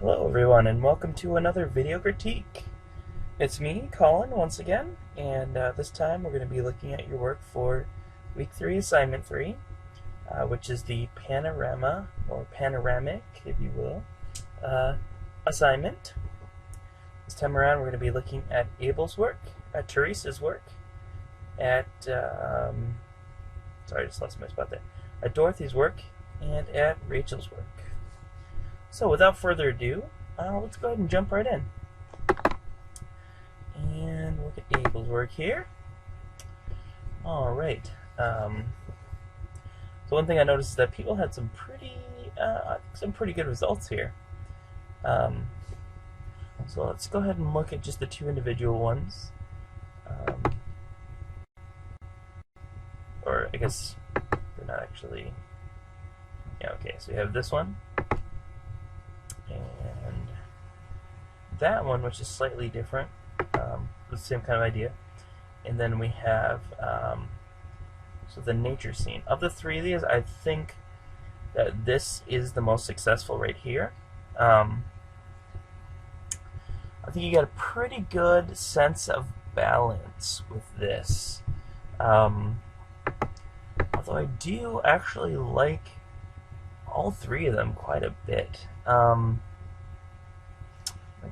Hello everyone, and welcome to another video critique. It's me, Colin, once again, and this time we're going to be looking at your work for Week 3, Assignment 3, which is the panorama, or panoramic, if you will, assignment. This time around we're going to be looking at Abel's work, at Teresa's work, at, sorry, I just lost my spot there, at Dorothy's work, and at Rachel's work. So without further ado, let's go ahead and jump right in. And look at Abel's work here. Alright. So one thing I noticed is that people had some pretty good results here. So let's go ahead and look at just the two individual ones. Or I guess they're not actually... Yeah, okay, so we have this one. And that one, which is slightly different, the same kind of idea. And then we have so the nature scene. Of the three of these, I think that this is the most successful right here. I think you get a pretty good sense of balance with this. Although I do actually like all three of them quite a bit. I'll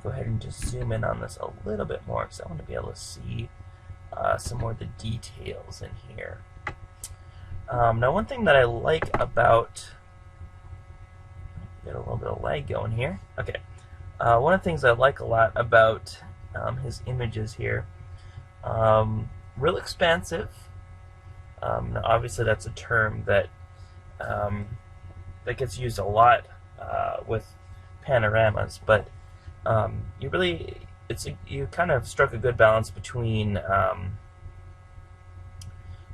go ahead and just zoom in on this a little bit more because I want to be able to see some more of the details in here. Now, one thing that I like about... Got a little bit of lag going here. Okay. One of the things I like a lot about his images here, real expansive. Now, obviously, that's a term that that gets used a lot with panoramas, but you kind of struck a good balance between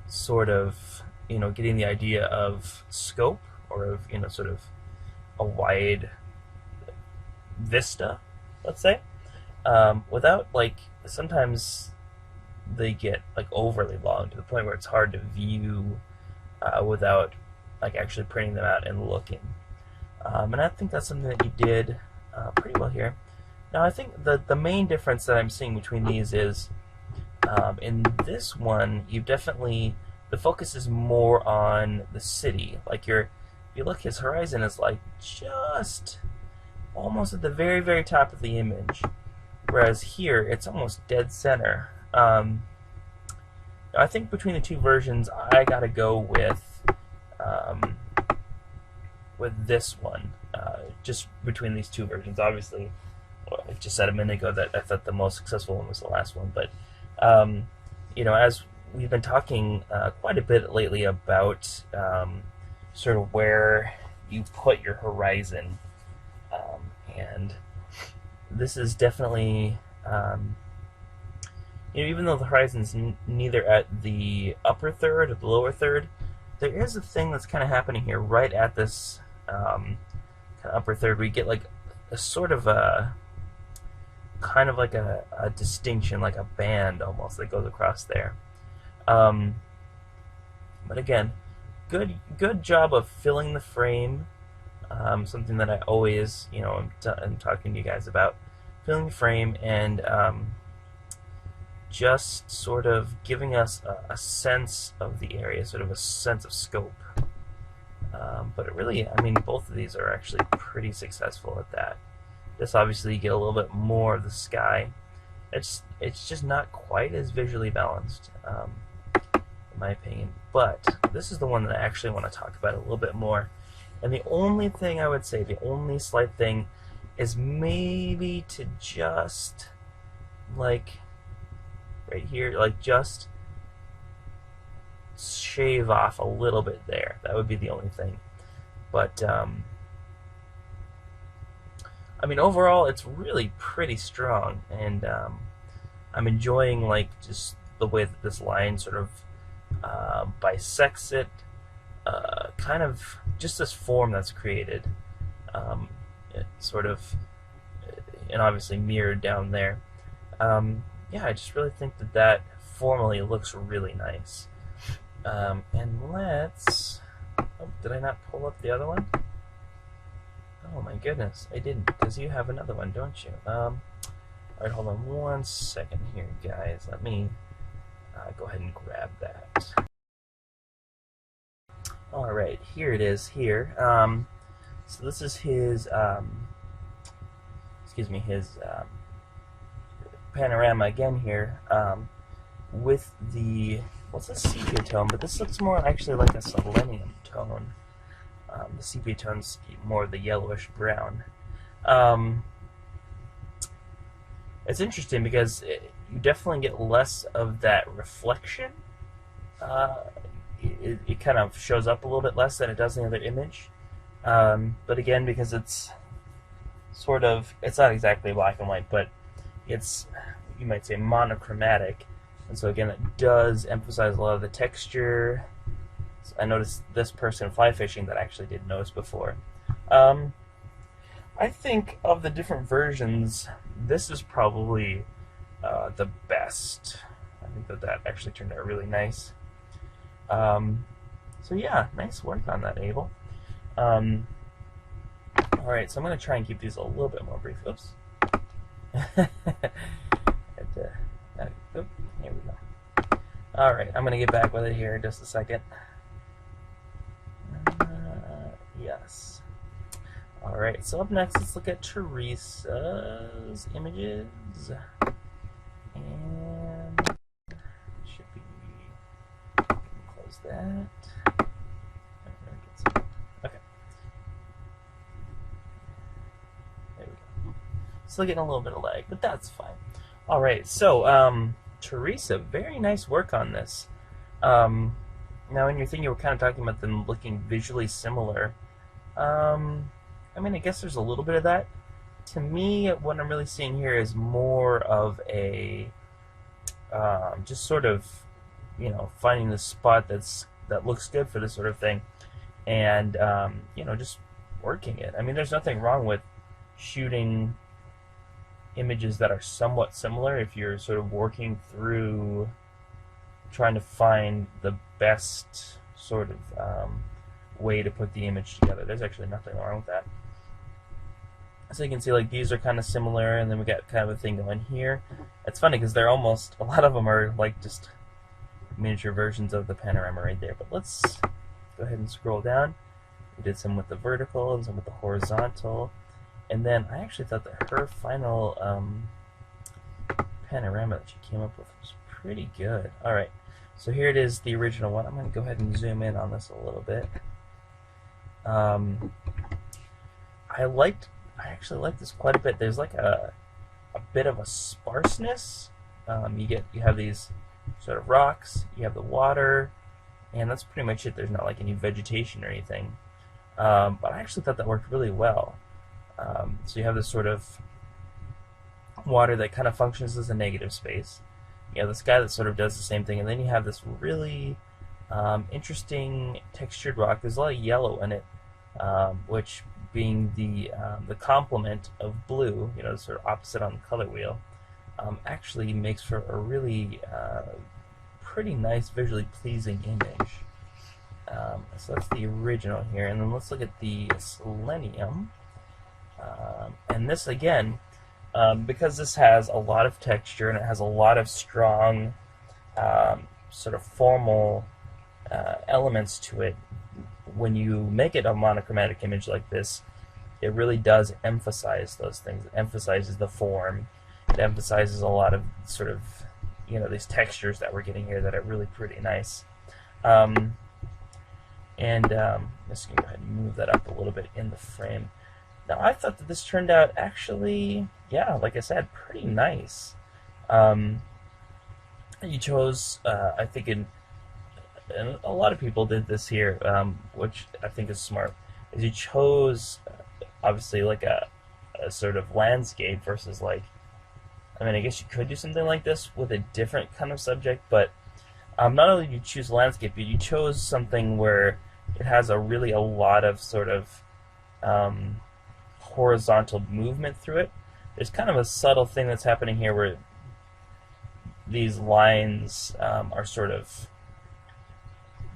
sort of getting the idea of scope, or of sort of a wide vista, let's say, without, like, sometimes they get like overly long to the point where it's hard to view without like actually printing them out and looking. And I think that's something that you did pretty well here. Now, I think the main difference that I'm seeing between these is in this one, you definitely, the focus is more on the city. Like if you look, his horizon is like just almost at the very, very top of the image, whereas here it's almost dead center. I think between the two versions, I gotta go with this one. Just between these two versions, obviously, I just said a minute ago that I thought the most successful one was the last one, but as we've been talking quite a bit lately about sort of where you put your horizon, and this is definitely even though the horizon's neither at the upper third or the lower third, there is a thing that's kind of happening here right at this kind of upper third. We get like a sort of a kind of like a distinction, like a band almost that goes across there. But again, good job of filling the frame. Something that I always I'm talking to you guys about, filling the frame and just sort of giving us a sense of the area, sort of a sense of scope. But it really, both of these are actually pretty successful at that. This, obviously, you get a little bit more of the sky. It's just not quite as visually balanced, in my opinion. But this is the one that I actually want to talk about a little bit more. And the only thing I would say, the only slight thing, is maybe to just, like, right here, like, just shave off a little bit there. That would be the only thing. But overall, it's really pretty strong, and I'm enjoying, like, just the way that this line sort of bisects it, kind of just this form that's created, it sort of, and obviously mirrored down there. Yeah, I just really think that formally looks really nice. And let's... Oh, did I not pull up the other one? Oh my goodness, I didn't, because you have another one, don't you? Alright, hold on 1 second here, guys. Let me go ahead and grab that. Alright, here it is here. So this is his, his panorama again here, with the, well, it's a sepia tone, but this looks more actually like a selenium tone. The sepia tone's more the yellowish brown. It's interesting because you definitely get less of that reflection. It kind of shows up a little bit less than it does in the other image. But again, because it's sort of, it's not exactly black and white, but it's, you might say, monochromatic. And so again, it does emphasize a lot of the texture. So I noticed this person fly fishing that I actually didn't notice before. I think of the different versions, this is probably the best. I think that actually turned out really nice. So yeah, nice work on that, Abel. Alright, so I'm going to try and keep these a little bit more brief. Oops. Here we go. Alright, I'm going to get back with it here in just a second. Yes. Alright, so up next, let's look at Teresa's images. And should be, close that. Okay. There we go. Still getting a little bit of lag, but that's fine. Alright, so, Teresa, very nice work on this. Now, in your thing, you were kind of talking about them looking visually similar. I mean, I guess there's a little bit of that. To me, what I'm really seeing here is more of a just sort of, you know, finding the spot that looks good for this sort of thing, and you know, just working it. I mean, there's nothing wrong with shooting images that are somewhat similar if you're sort of working through trying to find the best sort of way to put the image together. There's actually nothing wrong with that. So you can see, like, these are kind of similar, and then we got kind of a thing going here. It's funny because they're almost, a lot of them are like just miniature versions of the panorama right there. But let's go ahead and scroll down. We did some with the vertical and some with the horizontal. And then I actually thought that her final panorama that she came up with was pretty good. Alright, so here it is, the original one. I'm going to go ahead and zoom in on this a little bit. I actually like this quite a bit. There's like a bit of a sparseness. You have these sort of rocks, you have the water, and that's pretty much it. There's not like any vegetation or anything. But I actually thought that worked really well. So you have this sort of water that kind of functions as a negative space. You have the sky that sort of does the same thing, and then you have this really interesting textured rock. There's a lot of yellow in it, which, being the complement of blue, you know, sort of opposite on the color wheel, actually makes for a really pretty nice, visually pleasing image. So that's the original here, and then let's look at the selenium. And this, again, because this has a lot of texture and it has a lot of strong sort of formal elements to it, when you make it a monochromatic image like this, it really does emphasize those things. It emphasizes the form. It emphasizes a lot of sort of, you know, these textures that we're getting here that are really pretty nice. I'm just going to go ahead and move that up a little bit in the frame. Now, I thought that this turned out actually, yeah, like I said, pretty nice. You chose, I think, and a lot of people did this here, which I think is smart, is you chose, obviously, like a sort of landscape versus, like, I mean, I guess you could do something like this with a different kind of subject, but not only did you choose landscape, but you chose something where it has a lot of sort of horizontal movement through it. There's kind of a subtle thing that's happening here where these lines are sort of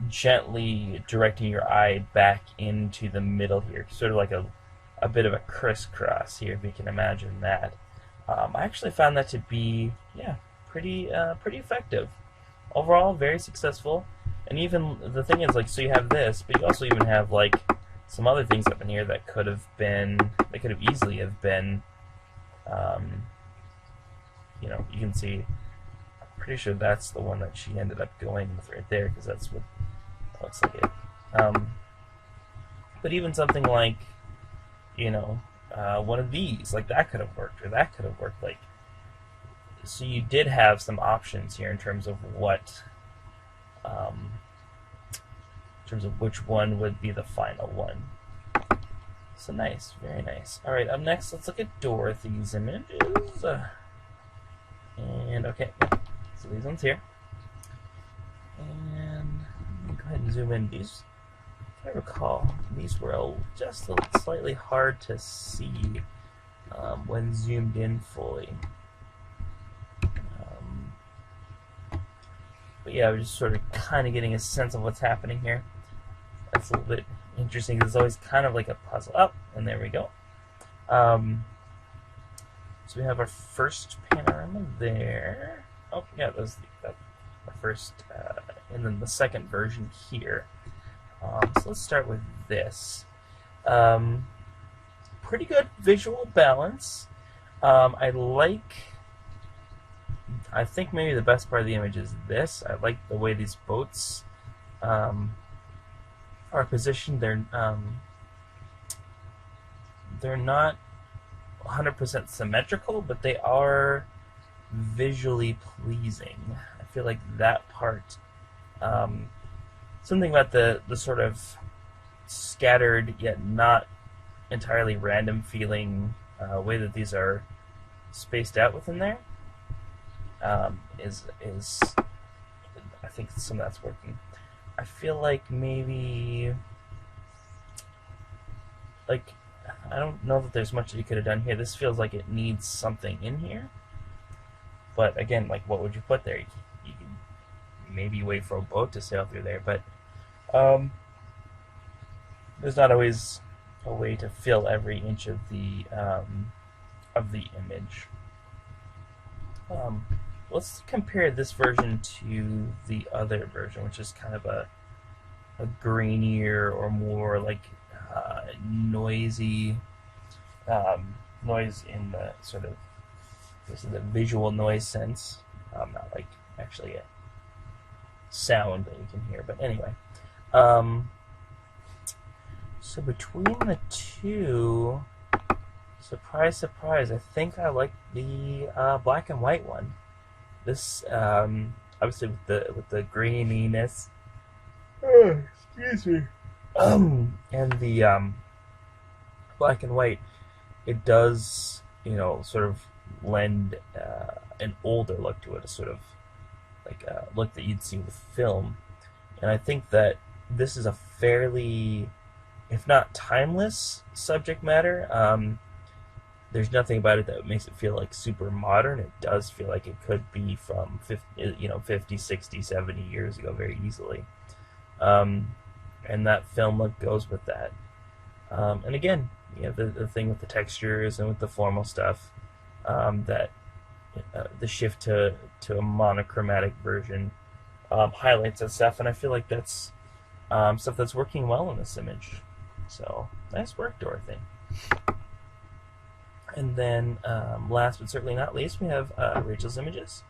gently directing your eye back into the middle here, sort of like a a bit of a crisscross here, if you can imagine that. I actually found that to be, yeah, pretty effective. Overall, very successful. And even the thing is, like, so you have this, but you also even have like some other things up in here that could have easily have been, you know, you can see. I'm pretty sure that's the one that she ended up going with right there, because that's what looks like it. But even something like, you know, one of these, like that could have worked, or that could have worked. Like, so you did have some options here in terms of what, in terms of which one would be the final one. So nice, very nice. All right, up next, let's look at Dorothy's images. And okay, so these ones here. And let me go ahead and zoom in. These, if I recall, these were just slightly hard to see when zoomed in fully. But yeah, we're just sort of kind of getting a sense of what's happening here. That's a little bit interesting. It's always kind of like a puzzle. Oh, and there we go. So we have our first panorama there. Oh, yeah, that was our first, and then the second version here. So let's start with this. Pretty good visual balance. I think maybe the best part of the image is this. I like the way these boats are positioned. They're not 100% symmetrical, but they are visually pleasing. I feel like that part, something about the sort of scattered yet not entirely random feeling way that these are spaced out within there, is I think some of that's working. I feel like maybe, like, I don't know that there's much that you could have done here. This feels like it needs something in here. But again, like, what would you put there? You could maybe wait for a boat to sail through there, but there's not always a way to fill every inch of the image. Let's compare this version to the other version, which is kind of a grainier or more like noisy noise in the sort of, this is the visual noise sense, not like actually a sound that you can hear. But anyway, so between the two, surprise, surprise, I think I like the black and white one. This, obviously with the graininess, excuse me, and the black and white, it does, you know, sort of lend an older look to it, a sort of like a look that you'd see with film. And I think that this is a fairly, if not timeless, subject matter. There's nothing about it that makes it feel like super modern. It does feel like it could be from 50, 60, 70 years ago very easily. And that film look goes with that. And again, you have the thing with the textures and with the formal stuff, that the shift to a monochromatic version highlights that stuff, and I feel like that's stuff that's working well in this image. So nice work, Dorothy. And then last but certainly not least, we have Rachel's images.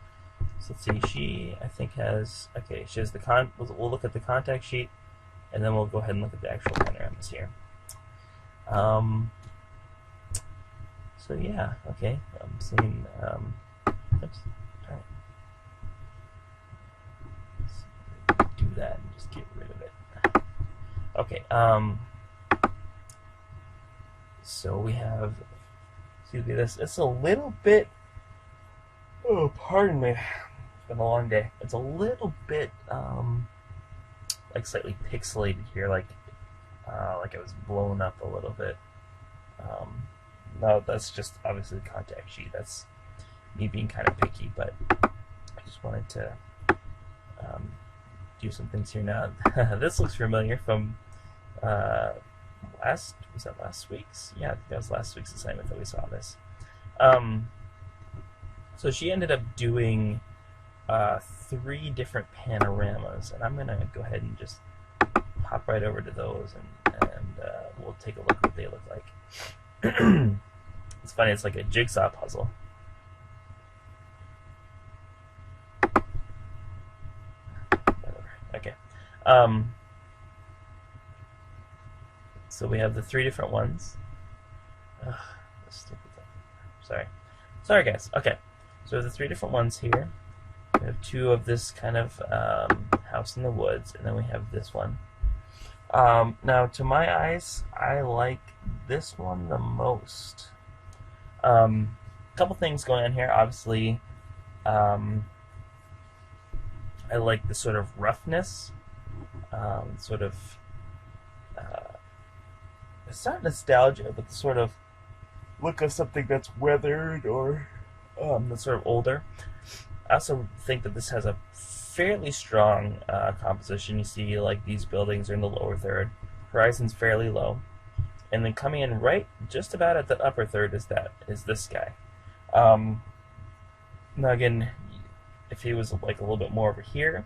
So let's see, she I think has, okay, she has the we'll look at the contact sheet, and then we'll go ahead and look at the actual panoramas here. So yeah, okay, I'm seeing, oops, alright. Let's do that and just get rid of it. Okay, so we have, excuse me, it's a little bit, oh, pardon me, it's been a long day. It's a little bit, like slightly pixelated here, like it was blown up a little bit. No, that's just obviously the contact sheet. That's me being kind of picky, but I just wanted to do some things here now. This looks familiar from was that last week's? Yeah, I think that was last week's assignment that we saw this. Um, so she ended up doing 3 different panoramas, and I'm gonna go ahead and just hop right over to those, and we'll take a look at what they look like. It's funny, it's like a jigsaw puzzle. Okay. So we have the 3 different ones. Ugh, stupid thing. Sorry guys. Okay. So we have the 3 different ones here. We have 2 of this kind of house in the woods, and then we have this one. Now, to my eyes, I like this one the most. A couple things going on here. Obviously, I like the sort of roughness, sort of, it's not nostalgia, but the sort of look of something that's weathered or that's sort of older. I also think that this has a fairly strong composition. You see, like, these buildings are in the lower third, horizon's fairly low, and then coming in right just about at the upper third is this guy. Now again, if he was like a little bit more over here,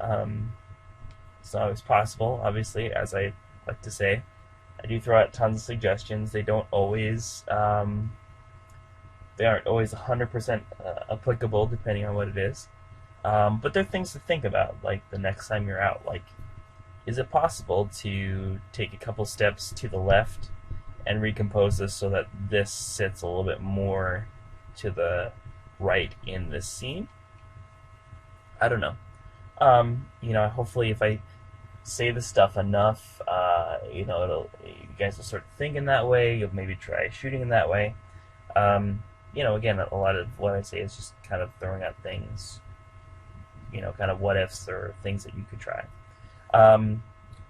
it's not always possible. Obviously, as I like to say, I do throw out tons of suggestions. They aren't always 100% applicable depending on what it is. But they're things to think about, like the next time you're out. Like, is it possible to take a couple steps to the left and recompose this so that this sits a little bit more to the right in this scene? I don't know. Hopefully if I say this stuff enough, you guys will start thinking that way. You'll maybe try shooting in that way. Again, a lot of what I say is just kind of throwing out things, kind of what ifs or things that you could try.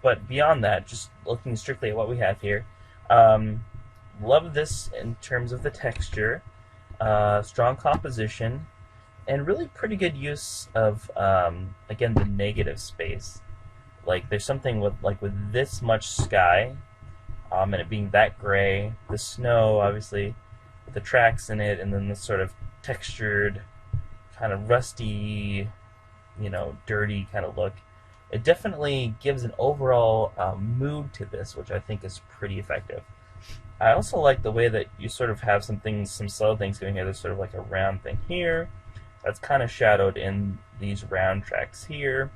But beyond that, just looking strictly at what we have here, love this in terms of the texture, strong composition, and really pretty good use of, again, the negative space. Like, there's something with this much sky, and it being that gray, the snow, obviously, with the tracks in it, and then this sort of textured, kind of rusty, dirty kind of look. It definitely gives an overall mood to this, which I think is pretty effective. I also like the way that you sort of have some subtle things going here. There's sort of like a round thing here that's kind of shadowed in these round tracks here.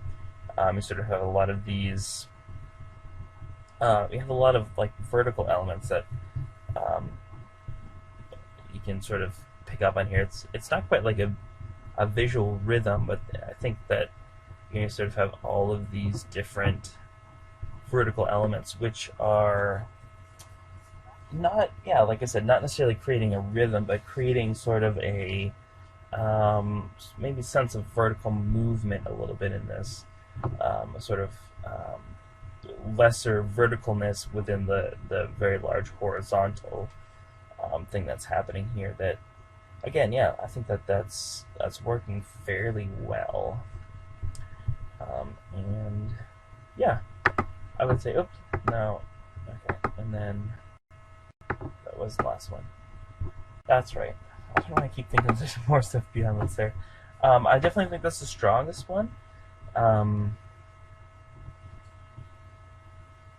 You sort of have a lot of these. You have a lot of like vertical elements that you can sort of pick up on here. It's not quite like a visual rhythm, but I think that you sort of have all of these different vertical elements, which are not, like I said, not necessarily creating a rhythm, but creating sort of a maybe sense of vertical movement a little bit in this, a sort of lesser verticalness within the very large horizontal thing that's happening here. That, again, I think that's working fairly well. And I would say, oops, no, okay, and then that was the last one. That's right. I don't know why I keep thinking there's more stuff beyond what's there. I definitely think that's the strongest one.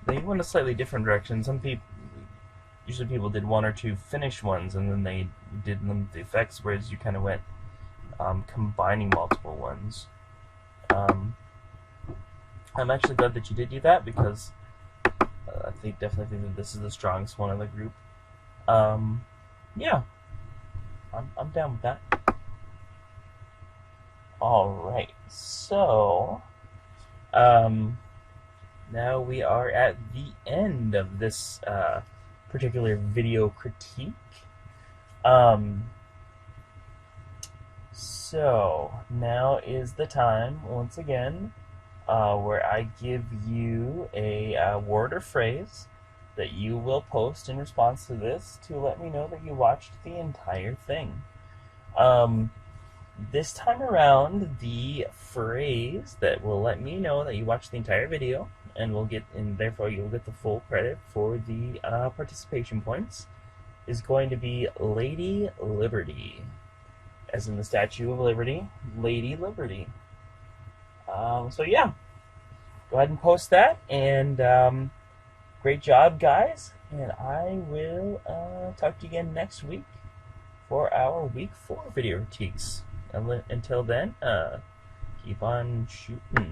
They went a slightly different direction. Usually people did 1 or 2 finished ones, and then they did them with the effects, whereas you kind of went combining multiple ones. I'm actually glad that you did do that, because I definitely think that this is the strongest one in the group. I'm down with that. Alright, so now we are at the end of this particular video critique. So now is the time, once again, where I give you a word or phrase that you will post in response to this to let me know that you watched the entire thing. This time around, the phrase that will let me know that you watched the entire video and therefore you'll get the full credit for the participation points, is going to be Lady Liberty, as in the Statue of Liberty, Lady Liberty. So yeah, go ahead and post that, and great job, guys, and I will talk to you again next week for our week 4 video critiques. Until then, keep on shooting.